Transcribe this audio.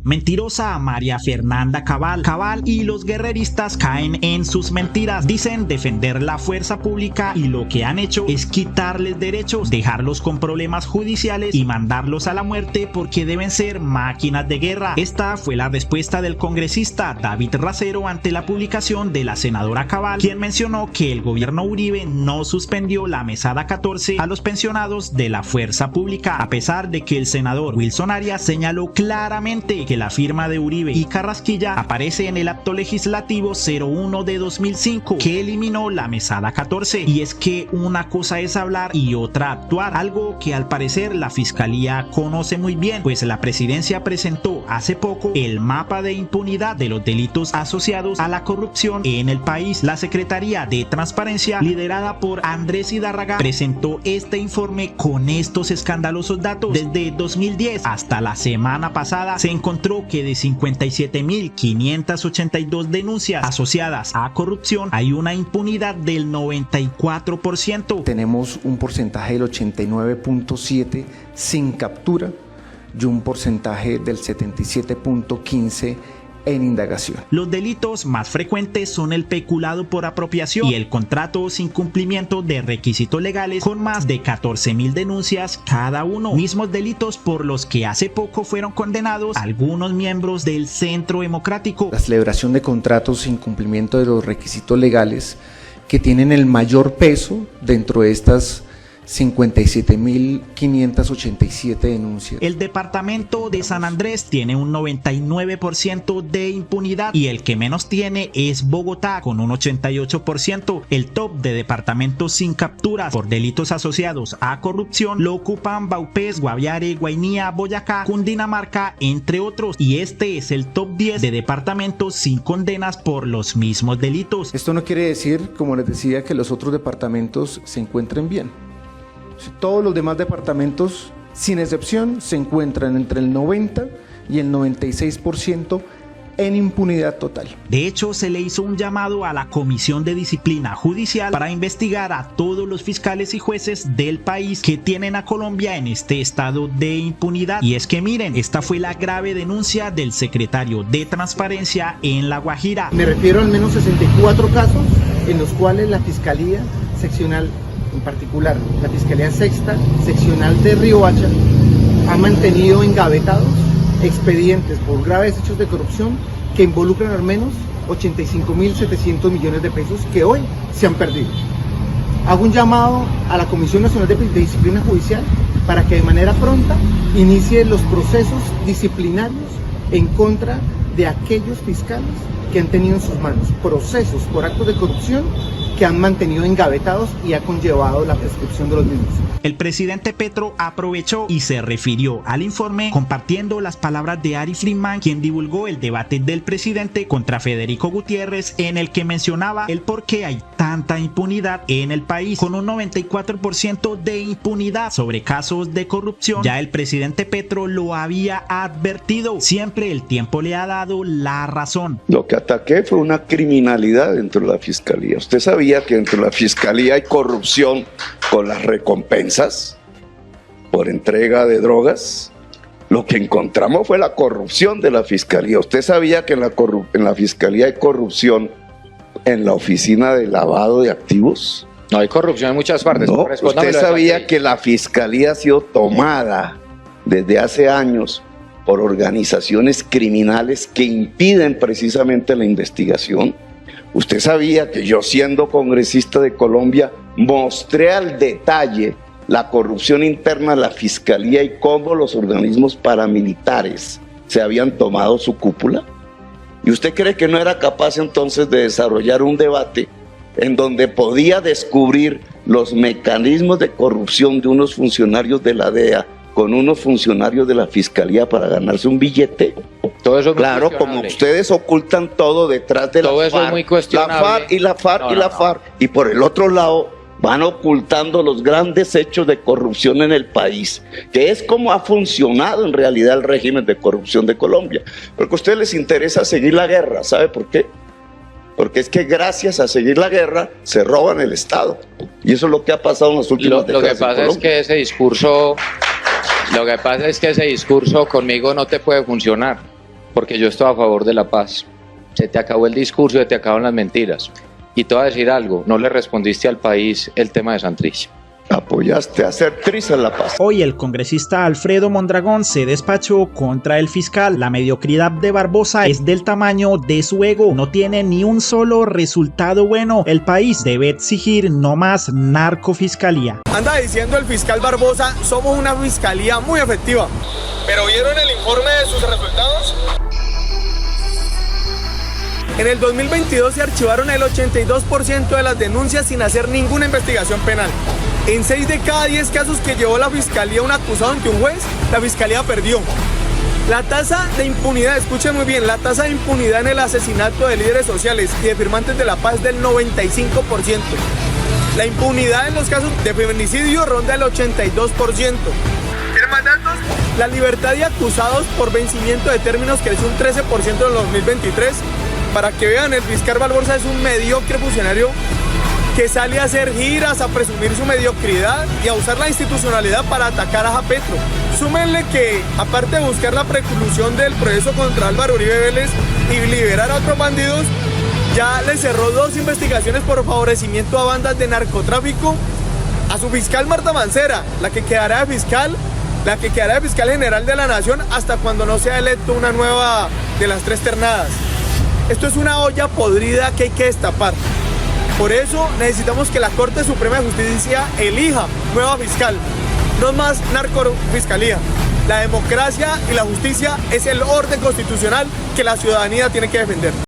mentirosa María Fernanda Cabal. Cabal y los guerreristas caen en sus mentiras. Dicen defender la fuerza pública y lo que han hecho es quitarles derechos, dejarlos con problemas judiciales y mandarlos a la muerte porque deben ser máquinas de guerra. Esta fue la respuesta del congresista David Racero ante la publicación de la senadora Cabal, quien mencionó que el gobierno Uribe no suspendió la mesada 14 a los pensionados de la fuerza pública, a pesar de que el senador Wilson Arias señaló claramente que la firma de Uribe y Carrasquilla aparece en el acto legislativo 01 de 2005 que eliminó la mesada 14. Y es que una cosa es hablar y otra actuar, algo que al parecer la fiscalía conoce muy bien, pues la presidencia presentó hace poco el mapa de impunidad de los delitos asociados a la corrupción en el país. La Secretaría de Transparencia, liderada por Andrés Hidárraga, presentó este informe con estos escandalosos datos. Desde 2010 hasta la semana pasada se encontró que de 57.582 denuncias asociadas a corrupción hay una impunidad del 94%. Tenemos un porcentaje del 89.7% sin captura y un porcentaje del 77.15% en indagación. Los delitos más frecuentes son el peculado por apropiación y el contrato sin cumplimiento de requisitos legales, con más de 14.000 denuncias cada uno. Mismos delitos por los que hace poco fueron condenados algunos miembros del Centro Democrático. La celebración de contratos sin cumplimiento de los requisitos legales, que tienen el mayor peso dentro de estas 57.587 denuncias. El departamento de San Andrés tiene un 99% de impunidad y el que menos tiene es Bogotá con un 88%. El top de departamentos sin capturas por delitos asociados a corrupción lo ocupan Vaupés, Guaviare, Guainía, Boyacá, Cundinamarca, entre otros, y este es el top 10 de departamentos sin condenas por los mismos delitos. Esto no quiere decir, como les decía, que los otros departamentos se encuentren bien. Todos los demás departamentos, sin excepción, se encuentran entre el 90 y el 96% en impunidad total. De hecho, se le hizo un llamado a la Comisión de Disciplina Judicial para investigar a todos los fiscales y jueces del país que tienen a Colombia en este estado de impunidad. Y es que miren, esta fue la grave denuncia del secretario de Transparencia en La Guajira. Me refiero al menos 64 casos en los cuales la Fiscalía Seccional, en particular la Fiscalía Sexta Seccional de Riohacha, ha mantenido engavetados expedientes por graves hechos de corrupción que involucran al menos 85.700 millones de pesos que hoy se han perdido. Hago un llamado a la Comisión Nacional de Disciplina Judicial para que de manera pronta inicie los procesos disciplinarios en contra de aquellos fiscales que han tenido en sus manos procesos por actos de corrupción que han mantenido engavetados y ha conllevado la prescripción de los mismos. El presidente Petro aprovechó y se refirió al informe compartiendo las palabras de Ari Friedman, quien divulgó el debate del presidente contra Federico Gutiérrez, en el que mencionaba el por qué hay tanta impunidad en el país. Con un 94% de impunidad sobre casos de corrupción, ya el presidente Petro lo había advertido. Siempre el tiempo le ha dado la razón. Lo que ataqué fue una criminalidad dentro de la fiscalía. Usted sabía que dentro de la fiscalía hay corrupción con las recompensas por entrega de drogas. Lo que encontramos fue la corrupción de la fiscalía. ¿Usted sabía que en la fiscalía hay corrupción en la oficina de lavado de activos? No hay corrupción en muchas partes. No, usted sabía que la fiscalía ha sido tomada desde hace años por organizaciones criminales que impiden precisamente la investigación. Usted sabía que yo, siendo congresista de Colombia, mostré al detalle la corrupción interna de la fiscalía y cómo los organismos paramilitares se habían tomado su cúpula. ¿Y usted cree que no era capaz entonces de desarrollar un debate en donde podía descubrir los mecanismos de corrupción de unos funcionarios de la DEA con unos funcionarios de la fiscalía para ganarse un billete? Todo eso es muy claro, como ustedes ocultan todo detrás de todo la eso FARC, es muy cuestionable. La FARC y la FARC y la FARC, y por el otro lado van ocultando los grandes hechos de corrupción en el país, que es como ha funcionado en realidad el régimen de corrupción de Colombia. Porque a ustedes les interesa seguir la guerra, ¿sabe por qué? Porque es que gracias a seguir la guerra se roban el Estado, y eso es lo que ha pasado en las últimas décadas. Lo que pasa es que ese discurso conmigo no te puede funcionar. porque yo estoy a favor de la paz. Se te acabó el discurso, se te acaban las mentiras. Y te voy a decir algo, no le respondiste al país el tema de Santrich. Apoyaste a hacer trizas la paz. Hoy el congresista Alfredo Mondragón se despachó contra el fiscal. La mediocridad de Barbosa es del tamaño de su ego. No tiene ni un solo resultado bueno. El país debe exigir no más narcofiscalía. Anda diciendo el fiscal Barbosa, somos una fiscalía muy efectiva. ¿Pero vieron el informe de sus resultados? En el 2022 se archivaron el 82% de las denuncias sin hacer ninguna investigación penal. En 6 de cada 10 casos que llevó la fiscalía un acusado ante un juez, la fiscalía perdió. La tasa de impunidad, escuchen muy bien, la tasa de impunidad en el asesinato de líderes sociales y de firmantes de la paz es del 95%. La impunidad en los casos de feminicidio ronda el 82%. ¿Quieren más datos? La libertad de acusados por vencimiento de términos creció un 13% en el 2023. Para que vean, el fiscal Barbosa es un mediocre funcionario que sale a hacer giras, a presumir su mediocridad y a usar la institucionalidad para atacar a Petro. Súmenle que, aparte de buscar la preclusión del proceso contra Álvaro Uribe Vélez y liberar a otros bandidos, ya le cerró 2 investigaciones por favorecimiento a bandas de narcotráfico a su fiscal Marta Mancera, la que quedará de fiscal general de la nación hasta cuando no sea electo una nueva de las 3 ternadas. Esto es una olla podrida que hay que destapar. Por eso necesitamos que la Corte Suprema de Justicia elija nueva fiscal. No más narcofiscalía. La democracia y la justicia es el orden constitucional que la ciudadanía tiene que defender.